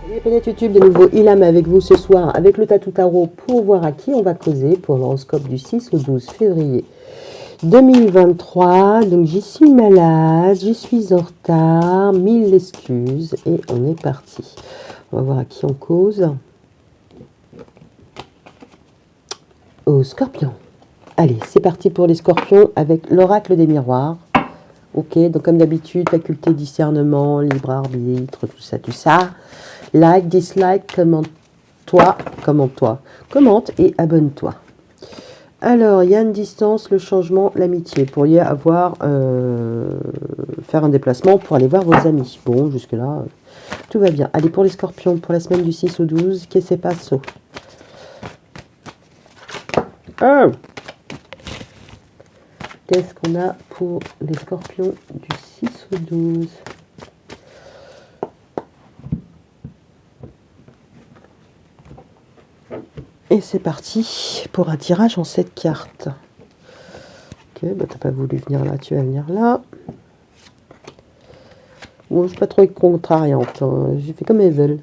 Les paillettes YouTube, de nouveau Ilham avec vous ce soir avec le Tatou Tarot pour voir à qui on va causer pour l'horoscope du 6 au 12 février 2023. Donc j'y suis malade, j'y suis en retard, mille excuses et on est parti. On va voir à qui on cause. Au Scorpion. Allez, c'est parti pour les Scorpions avec l'oracle des miroirs. Ok, donc comme d'habitude, faculté, discernement, libre arbitre, tout ça, tout ça. Like, dislike, commente-toi, commente et abonne-toi. Alors, il y a une distance, le changement, l'amitié. Vous pourriez avoir, faire un déplacement pour aller voir vos amis. Bon, jusque-là, tout va bien. Allez, pour les Scorpions, pour la semaine du 6 au 12, qu'est-ce qui se passe? Oh, qu'est-ce qu'on a pour les Scorpions du 6 au 12? Et c'est parti pour un tirage en 7 cartes. Ok, bah t'as pas voulu venir là, tu vas venir là. Bon, je suis pas trop contrariante, hein. J'ai fait comme elles veulent.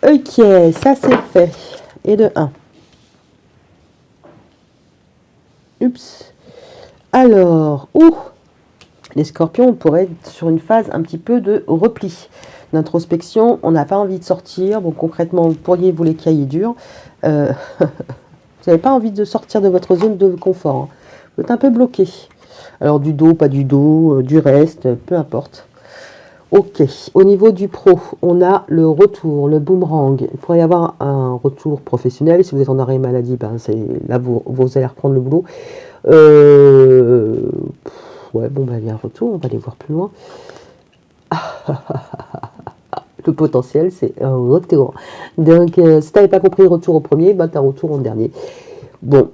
Ok, ça c'est fait. Et de 1. Oups. Alors, les Scorpions, on pourrait être sur une phase un petit peu de repli, d'introspection. On n'a pas envie de sortir. Bon, concrètement, vous pourriez vous les cahiers durs. Vous n'avez pas envie de sortir de votre zone de confort, hein. Vous êtes un peu bloqué. Alors, du dos, pas du dos, du reste, peu importe. Ok, au niveau du pro, on a le retour, le boomerang. Il pourrait y avoir un retour professionnel. Si vous êtes en arrêt maladie, ben là, vous allez reprendre le boulot. Ouais, bon, ben, il y a un retour, on va aller voir plus loin. Le potentiel, c'est un retour. Donc, si tu n'avais pas compris retour au premier, ben, tu as retour en dernier. Bon,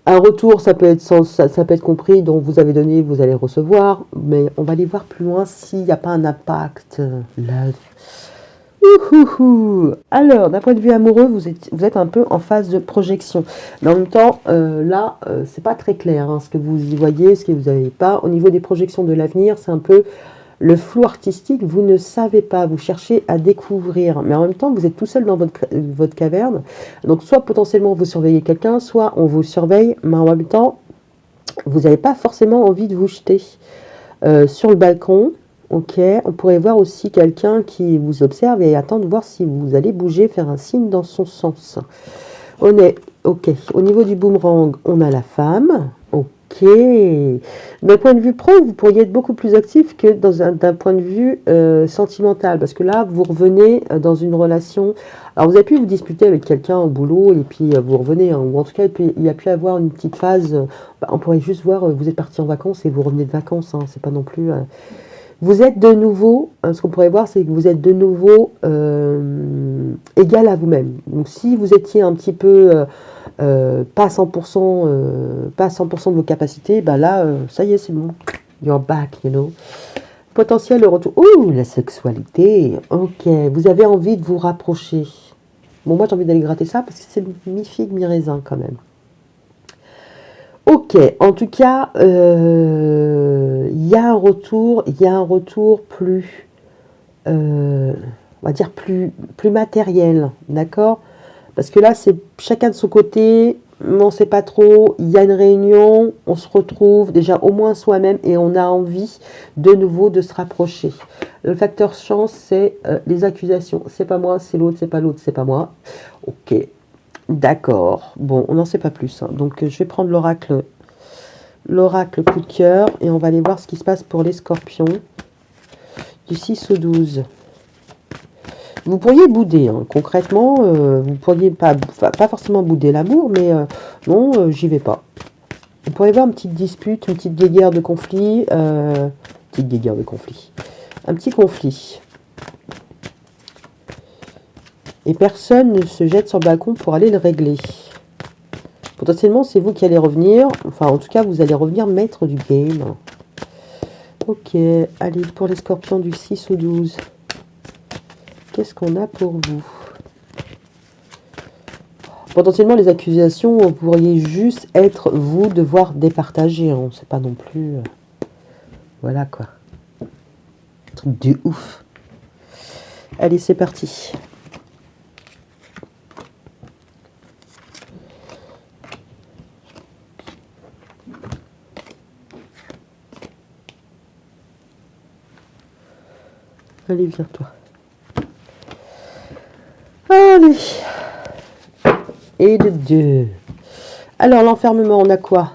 un retour, ça peut être compris, donc vous avez donné, vous allez recevoir, mais on va aller voir plus loin s'il n'y a pas un impact. Love. Alors, d'un point de vue amoureux, vous êtes un peu en phase de projection. Mais en même temps, là, c'est pas très clair, hein, ce que vous y voyez, ce que vous n'avez pas. Au niveau des projections de l'avenir, c'est un peu le flou artistique. Vous ne savez pas, vous cherchez à découvrir. Mais en même temps, vous êtes tout seul dans votre caverne. Donc, soit potentiellement vous surveillez quelqu'un, soit on vous surveille, mais en même temps, vous n'avez pas forcément envie de vous jeter sur le balcon. Ok, on pourrait voir aussi quelqu'un qui vous observe et attend de voir si vous allez bouger, faire un signe dans son sens. On est, ok, au niveau du boomerang, on a la femme. Ok, d'un point de vue pro, vous pourriez être beaucoup plus actif que d'un point de vue sentimental, parce que là, vous revenez dans une relation. Alors, vous avez pu vous disputer avec quelqu'un au boulot, et puis vous revenez, hein, ou en tout cas, il y a pu avoir une petite phase, on pourrait juste voir, vous êtes parti en vacances et vous revenez de vacances, hein, c'est pas non plus... Vous êtes de nouveau, ce qu'on pourrait voir, c'est que vous êtes de nouveau égal à vous-même. Donc si vous étiez un petit peu pas à 100%, pas à 100% de vos capacités, ben là, ça y est, c'est bon. You're back, you know. Potentiel de retour. Ouh, la sexualité. Ok, vous avez envie de vous rapprocher. Bon, moi j'ai envie d'aller gratter ça parce que c'est mi-figue, mi-raisin quand même. Ok, en tout cas, il y a un retour plus, on va dire plus matériel, d'accord? Parce que là, c'est chacun de son côté, on ne sait pas trop, il y a une réunion, on se retrouve déjà au moins soi-même et on a envie de nouveau de se rapprocher. Le facteur chance, c'est les accusations. C'est pas moi, c'est l'autre, c'est pas l'autre, c'est pas moi. Ok, d'accord. Bon, on n'en sait pas plus, hein. Donc, je vais prendre l'oracle coup de cœur et on va aller voir ce qui se passe pour les Scorpions du 6 au 12. Vous pourriez bouder, hein. Concrètement, vous pourriez pas forcément bouder l'amour, mais non, j'y vais pas. Vous pourriez voir une petite dispute, une petite guéguerre de conflit, un petit conflit. Et personne ne se jette sur le balcon pour aller le régler. Potentiellement, c'est vous qui allez revenir. Enfin, en tout cas, vous allez revenir maître du game. Ok, allez, pour les Scorpions du 6 au 12. Qu'est-ce qu'on a pour vous? Potentiellement, les accusations, vous pourriez juste être, vous, devoir départager. Hein. C'est pas non plus... voilà, quoi. Truc de ouf. Allez, c'est parti. Allez, viens toi. Allez. Et de 2. Alors, l'enfermement, on a quoi?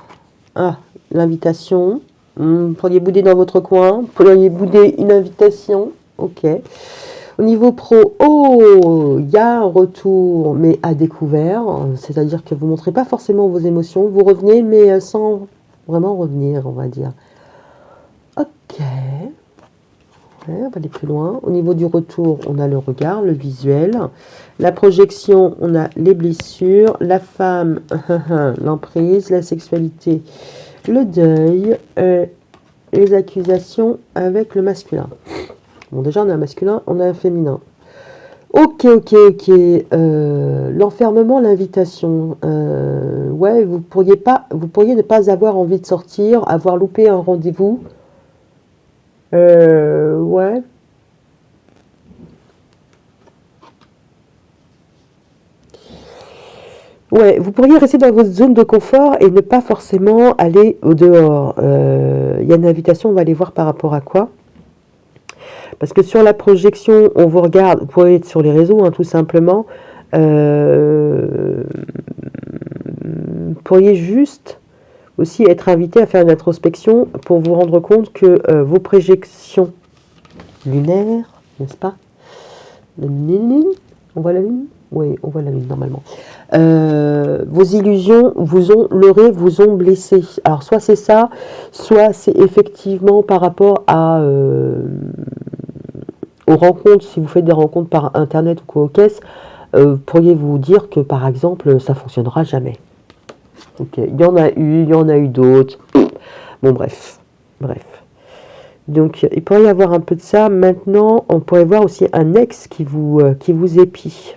Ah, l'invitation. Vous pourriez bouder dans votre coin. Vous pourriez bouder une invitation. Ok. Au niveau pro, oh, il y a un retour, mais à découvert. C'est-à-dire que vous ne montrez pas forcément vos émotions. Vous revenez, mais sans vraiment revenir, on va dire. Ok. Ouais, on va aller plus loin. Au niveau du retour, on a le regard, le visuel. La projection, on a les blessures. La femme, l'emprise. La sexualité, le deuil. Les accusations avec le masculin. Bon, déjà, on a un masculin, on a un féminin. Ok. L'enfermement, l'invitation. Ouais, vous pourriez ne pas avoir envie de sortir, avoir loupé un rendez-vous. Ouais. Ouais, vous pourriez rester dans votre zone de confort et ne pas forcément aller au dehors. Il y a une invitation, on va aller voir par rapport à quoi. Parce que sur la projection, on vous regarde, vous pouvez être sur les réseaux, hein, tout simplement. Vous pourriez juste aussi être invité à faire une introspection pour vous rendre compte que vos projections lunaires, n'est-ce pas? On voit la lune? Oui, on voit la lune normalement. Vos illusions vous ont leurré, vous ont blessé. Alors soit c'est ça, soit c'est effectivement par rapport aux rencontres, si vous faites des rencontres par internet ou quoi aux caisses, pourriez vous dire que par exemple ça fonctionnera jamais. Ok, il y en a eu d'autres. Bon bref. Donc il pourrait y avoir un peu de ça. Maintenant, on pourrait voir aussi un ex qui vous épie.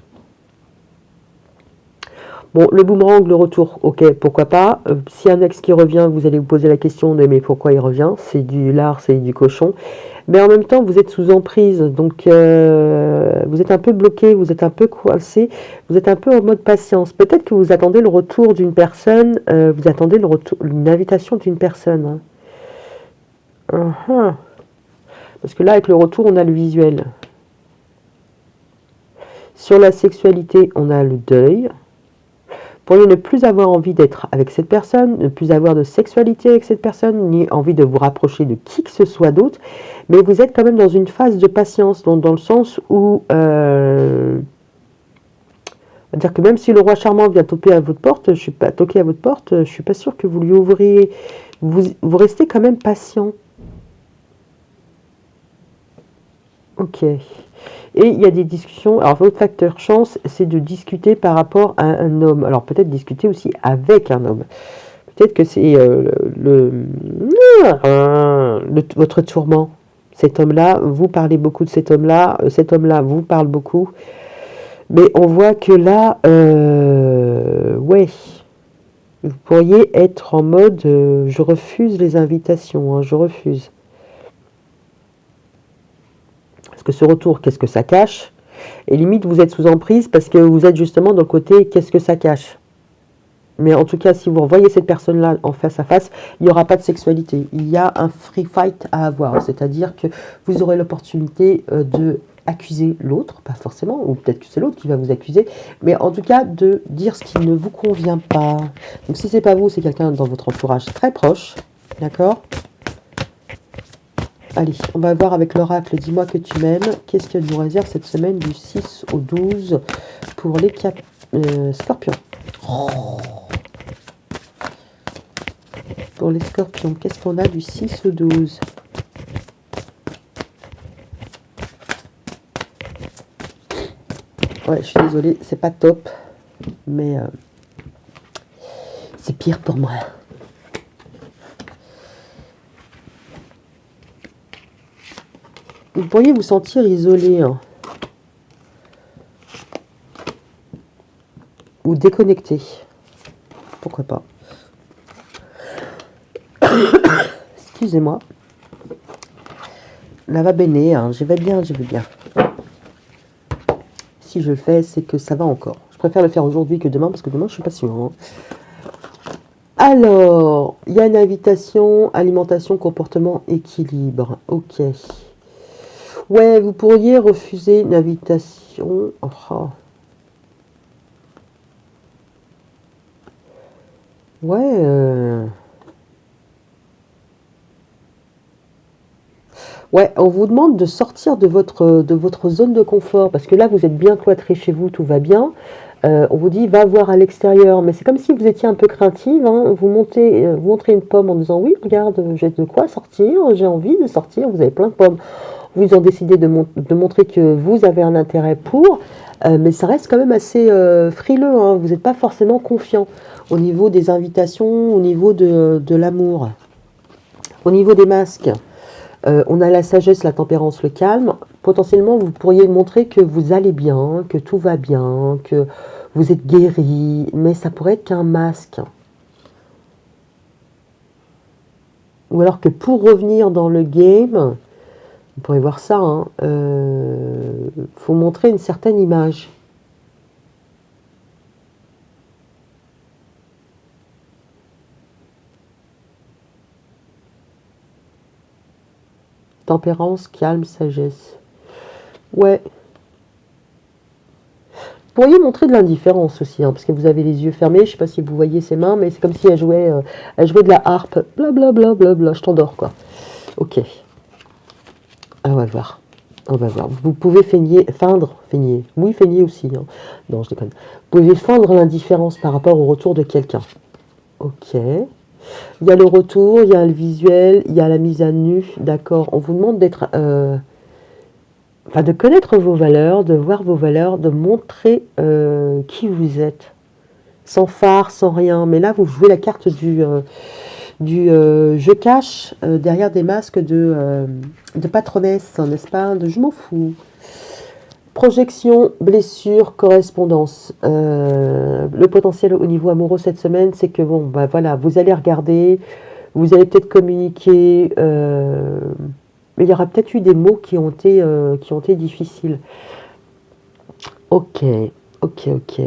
Bon, le boomerang, le retour, ok, pourquoi pas. Si un ex qui revient, vous allez vous poser la question de mais pourquoi il revient? C'est du lard, c'est du cochon. Mais en même temps, vous êtes sous emprise, donc vous êtes un peu bloqué, vous êtes un peu coincé, vous êtes un peu en mode patience. Peut-être que vous attendez le retour d'une personne, vous attendez une invitation d'une personne. Hein. Parce que là, avec le retour, on a le visuel. Sur la sexualité, on a le deuil. Pour ne plus avoir envie d'être avec cette personne, ne plus avoir de sexualité avec cette personne, ni envie de vous rapprocher de qui que ce soit d'autre, mais vous êtes quand même dans une phase de patience, donc dans le sens où, c'est-à-dire que même si le roi charmant vient toquer à votre porte, je suis pas sûr que vous lui ouvriez, vous restez quand même patient. Ok. Et il y a des discussions. Alors, votre facteur chance, c'est de discuter par rapport à un homme. Alors, peut-être discuter aussi avec un homme. Peut-être que c'est votre tourment. Cet homme-là, vous parlez beaucoup de cet homme-là. Cet homme-là vous parle beaucoup. Mais on voit que là, ouais, vous pourriez être en mode je refuse les invitations, hein, je refuse. Parce que ce retour, qu'est-ce que ça cache? Et limite, vous êtes sous emprise parce que vous êtes justement dans le côté qu'est-ce que ça cache? Mais en tout cas, si vous revoyez cette personne-là en face à face, il n'y aura pas de sexualité. Il y a un free fight à avoir. C'est-à-dire que vous aurez l'opportunité de accuser l'autre, pas forcément, ou peut-être que c'est l'autre qui va vous accuser, mais en tout cas de dire ce qui ne vous convient pas. Donc si c'est pas vous, c'est quelqu'un dans votre entourage très proche, d'accord? Allez, on va voir avec l'oracle, dis-moi que tu m'aimes. Qu'est-ce qu'elle nous réserve cette semaine du 6 au 12 pour les scorpions? Pour les scorpions, qu'est-ce qu'on a du 6 au 12? Ouais, je suis désolée, c'est pas top, mais c'est pire pour moi. Vous pourriez vous sentir isolé, hein, ou déconnecté. Pourquoi pas? Excusez-moi. La va bene, hein, je vais bien. si je le fais, c'est que ça va encore. Je préfère le faire aujourd'hui que demain, parce que demain, je suis pas sûre. Hein. Alors, il y a une invitation, alimentation, comportement, équilibre. Ok. Ouais, vous pourriez refuser une invitation. Oh. Ouais. Ouais, on vous demande de sortir de votre zone de confort, parce que là, vous êtes bien cloîtré chez vous, tout va bien. On vous dit, va voir à l'extérieur, mais c'est comme si vous étiez un peu craintive. Hein. Vous montrez une pomme en disant, oui, regarde, j'ai de quoi sortir, j'ai envie de sortir, vous avez plein de pommes. Vous en décidez de montrer que vous avez un intérêt pour, mais ça reste quand même assez frileux. Hein. Vous n'êtes pas forcément confiant au niveau des invitations, au niveau de l'amour, au niveau des masques. On a la sagesse, la tempérance, le calme. Potentiellement, vous pourriez montrer que vous allez bien, que tout va bien, que vous êtes guéri, mais ça pourrait être qu'un masque. Ou alors que pour revenir dans le game, vous pourrez voir ça, hein, faut montrer une certaine image. Tempérance, calme, sagesse. Ouais. Vous pourriez montrer de l'indifférence aussi, hein, parce que vous avez les yeux fermés. Je ne sais pas si vous voyez ses mains, mais c'est comme si elle jouait de la harpe. Blablabla, bla, bla, bla, je t'endors, quoi. Ok. Ah, on va voir. On va voir. Vous pouvez feindre. Oui, feigner aussi. Hein. Non, je déconne. Vous pouvez feindre l'indifférence par rapport au retour de quelqu'un. Ok. Il y a le retour, il y a le visuel, il y a la mise à nu. D'accord. On vous demande d'être... de connaître vos valeurs, de voir vos valeurs, de montrer qui vous êtes. Sans phare, sans rien. Mais là, vous jouez la carte du je cache derrière des masques de patronnesse, n'est-ce pas? De je m'en fous. Projection, blessure, correspondance. Le potentiel au niveau amoureux cette semaine, c'est que bon, bah voilà, vous allez regarder, vous allez peut-être communiquer, mais il y aura peut-être eu des mots qui ont été difficiles. Ok, ok, ok.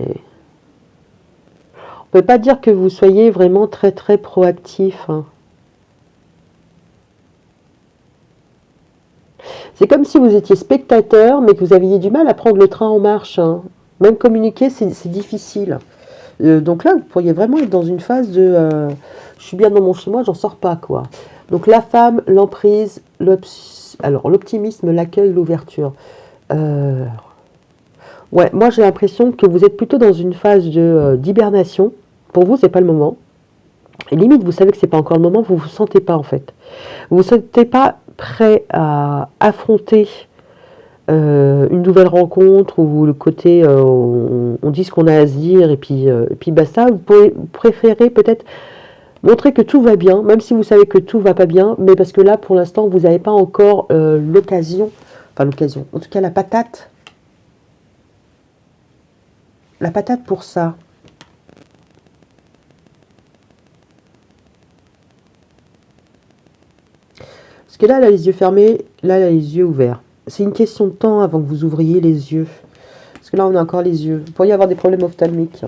On peut pas dire que vous soyez vraiment très très proactif. Hein. C'est comme si vous étiez spectateur, mais que vous aviez du mal à prendre le train en marche. Hein. Même communiquer, c'est difficile. Donc là, vous pourriez vraiment être dans une phase de je suis bien dans mon chez moi, j'en sors pas, quoi. Donc la femme, l'emprise, l'optimisme, l'accueil, l'ouverture. Ouais, moi j'ai l'impression que vous êtes plutôt dans une phase d'hibernation. Pour vous, c'est pas le moment. Et limite, vous savez que c'est pas encore le moment, vous vous sentez pas en fait. Vous vous sentez pas prêt à affronter une nouvelle rencontre ou le côté on dit ce qu'on a à se dire et puis basta. Vous préférez peut-être montrer que tout va bien, même si vous savez que tout va pas bien, mais parce que là pour l'instant vous n'avez pas encore l'occasion, en tout cas la patate pour ça. Parce que là elle a les yeux fermés, là elle a les yeux ouverts. C'est une question de temps avant que vous ouvriez les yeux. Parce que là, on a encore les yeux. Vous pourriez avoir des problèmes ophtalmiques.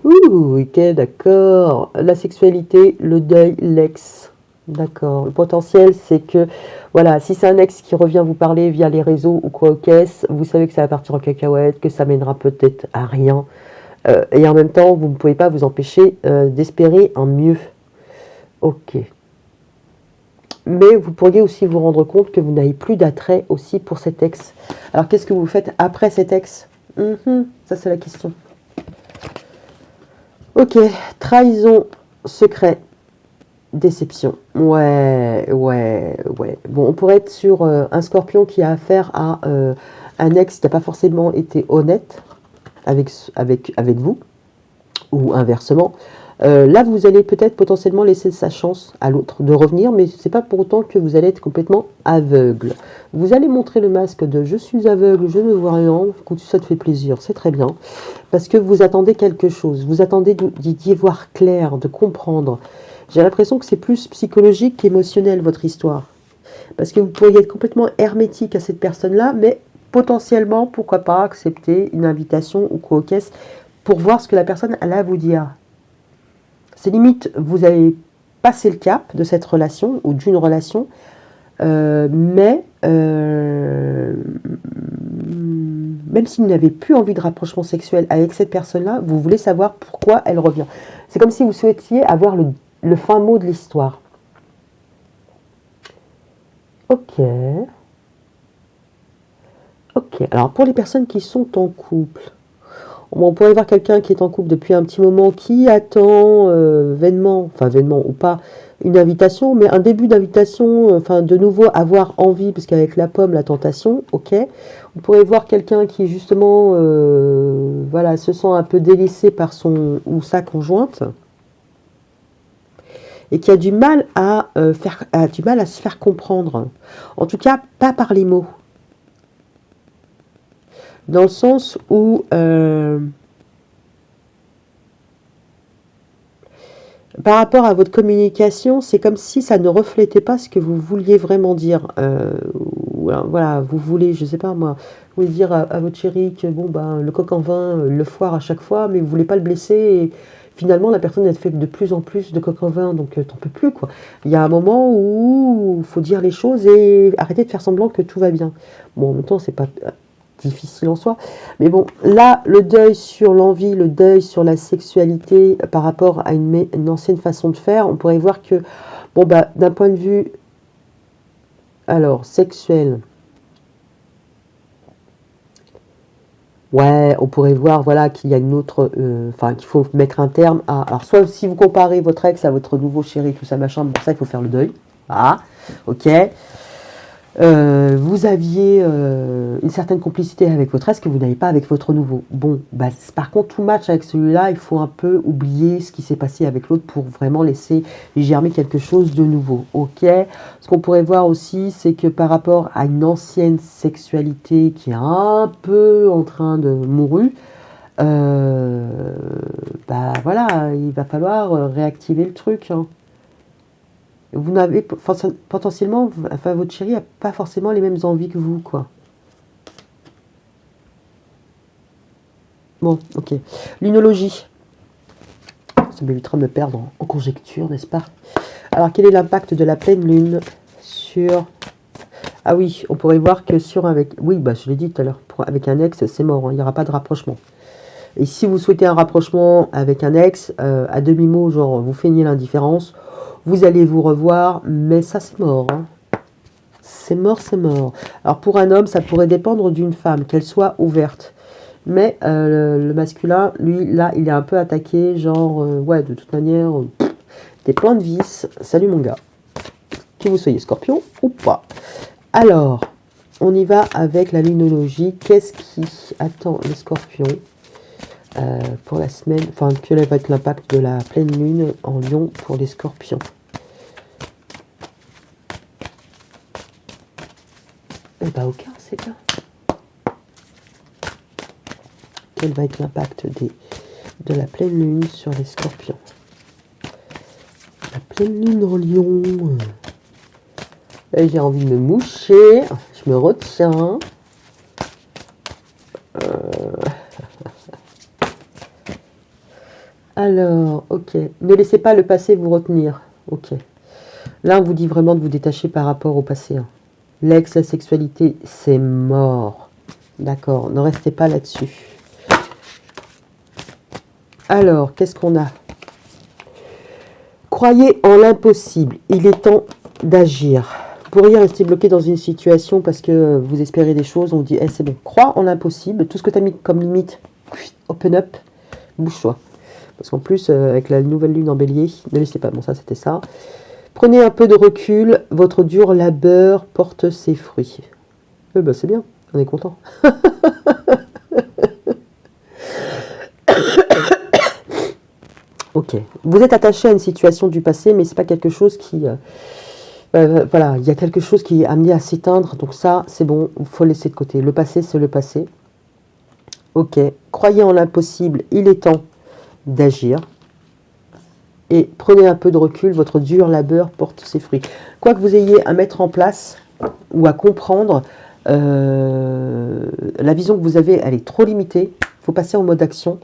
Ouh, ok, d'accord. La sexualité, le deuil, l'ex. D'accord. Le potentiel, c'est que, voilà, si c'est un ex qui revient vous parler via les réseaux ou quoi au caisse, vous savez que ça va partir en cacahuète, que ça mènera peut-être à rien. Et en même temps, vous ne pouvez pas vous empêcher d'espérer un mieux. Ok. Mais vous pourriez aussi vous rendre compte que vous n'avez plus d'attrait aussi pour cet ex. Alors, qu'est-ce que vous faites après cet ex? Ça, c'est la question. Ok, trahison, secret, déception. Ouais. Bon, on pourrait être sur un scorpion qui a affaire à un ex qui n'a pas forcément été honnête avec vous, ou inversement. Là, vous allez peut-être potentiellement laisser sa chance à l'autre de revenir, mais c'est pas pour autant que vous allez être complètement aveugle. Vous allez montrer le masque de je suis aveugle, je ne vois rien. Écoute, ça te fait plaisir, c'est très bien, parce que vous attendez quelque chose, vous attendez d'y voir clair, de comprendre. J'ai l'impression que c'est plus psychologique qu'émotionnel votre histoire, parce que vous pourriez être complètement hermétique à cette personne-là, mais potentiellement, pourquoi pas accepter une invitation ou quoi qu'est-ce pour voir ce que la personne elle a à vous dire. C'est limite, vous avez passé le cap de cette relation ou d'une relation, mais même si vous n'avez plus envie de rapprochement sexuel avec cette personne-là, vous voulez savoir pourquoi elle revient. C'est comme si vous souhaitiez avoir le fin mot de l'histoire. Ok. Ok. Alors, pour les personnes qui sont en couple, on pourrait voir quelqu'un qui est en couple depuis un petit moment, qui attend vainement, enfin vainement ou pas, une invitation, mais un début d'invitation, enfin de nouveau avoir envie, parce qu'avec la pomme, la tentation, ok. On pourrait voir quelqu'un qui justement, voilà, se sent un peu délaissé par son ou sa conjointe, et qui a du mal à se faire comprendre. En tout cas, pas par les mots. Dans le sens où par rapport à votre communication, c'est comme si ça ne reflétait pas ce que vous vouliez vraiment dire. Voilà, vous voulez, je sais pas moi, vous voulez dire à votre chéri que bon ben le coq en vin le foire à chaque fois, mais vous voulez pas le blesser. Et finalement, la personne elle fait de plus en plus de coq en vin, donc t'en peux plus quoi. Il y a un moment où il faut dire les choses et arrêter de faire semblant que tout va bien. Bon, en même temps, c'est pas difficile en soi. Mais bon, là, le deuil sur l'envie, le deuil sur la sexualité par rapport à une ancienne façon de faire, on pourrait voir que, bon, bah, d'un point de vue, alors, sexuel, ouais, on pourrait voir, voilà, qu'il y a une autre, enfin, qu'il faut mettre un terme à, alors, soit si vous comparez votre ex à votre nouveau chéri, tout ça, machin, bon, ça, il faut faire le deuil. Ah, ok. Vous aviez une certaine complicité avec votre ex que vous n'avez pas avec votre nouveau. Bon, bah, par contre, tout match avec celui-là, il faut un peu oublier ce qui s'est passé avec l'autre pour vraiment laisser germer quelque chose de nouveau. Ok. Ce qu'on pourrait voir aussi, c'est que par rapport à une ancienne sexualité qui est un peu en train de mourir, bah voilà, il va falloir réactiver le truc, hein. Vous n'avez potentiellement, enfin votre chéri n'a pas forcément les mêmes envies que vous, quoi. Bon, ok. Lunologie. Ça m'évitera de me perdre en conjecture, n'est-ce pas? Alors, quel est l'impact de la pleine lune sur... Ah oui, on pourrait voir que sur avec... Oui, bah je l'ai dit tout à l'heure, avec un ex, c'est mort, hein, il n'y aura pas de rapprochement. Et si vous souhaitez un rapprochement avec un ex, à demi-mot, genre vous feignez l'indifférence, vous allez vous revoir, mais ça c'est mort, hein. C'est mort, c'est mort. Alors pour un homme, ça pourrait dépendre d'une femme, qu'elle soit ouverte. Mais le masculin, lui, là, il est un peu attaqué, genre, ouais, de toute manière, t'es plein de vis. Salut mon gars. Que vous soyez scorpion ou pas. Alors, on y va avec la lunologie. Qu'est-ce qui attend les scorpions pour la semaine, enfin, quel va être l'impact de la pleine lune en lion pour les scorpions? Eh ben aucun, c'est bien. Quel va être l'impact de la pleine lune sur les scorpions? La pleine lune en lion. J'ai envie de me moucher. Je me retiens. Alors, ok. Ne laissez pas le passé vous retenir. Ok. Là, on vous dit vraiment de vous détacher par rapport au passé, hein. L'ex, la sexualité, c'est mort. D'accord, ne restez pas là-dessus. Alors, qu'est-ce qu'on a? Croyez en l'impossible. Il est temps d'agir. Vous pourriez rester bloqué dans une situation parce que vous espérez des choses. On vous dit, hey, c'est bon, crois en l'impossible. Tout ce que tu as mis comme limite, open up, bouge-toi. Parce qu'en plus, avec la nouvelle lune en bélier, ne laissez pas. Bon, ça, c'était ça. Prenez un peu de recul. Votre dur labeur porte ses fruits. Eh ben, c'est bien. On est content. Ok. Vous êtes attaché à une situation du passé, mais c'est pas quelque chose qui... voilà, il y a quelque chose qui est amené à s'éteindre. Donc ça, c'est bon, il faut laisser de côté. Le passé, c'est le passé. Ok. Croyez en l'impossible. Il est temps d'agir. Et prenez un peu de recul. Votre dur labeur porte ses fruits. Quoi que vous ayez à mettre en place ou à comprendre, La vision que vous avez, elle est trop limitée. Il faut passer en mode action.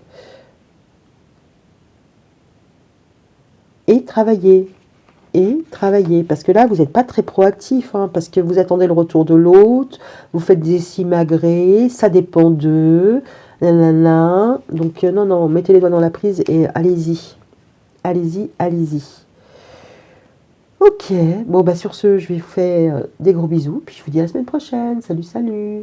Et travailler. Parce que là, vous n'êtes pas très proactif, hein, parce que vous attendez le retour de l'autre, vous faites des simagrées, ça dépend d'eux, nanana. Donc, non, non, mettez les doigts dans la prise et allez-y. Allez-y, allez-y. Ok, bon, bah sur ce, je vais vous faire des gros bisous, puis je vous dis à la semaine prochaine. Salut, salut!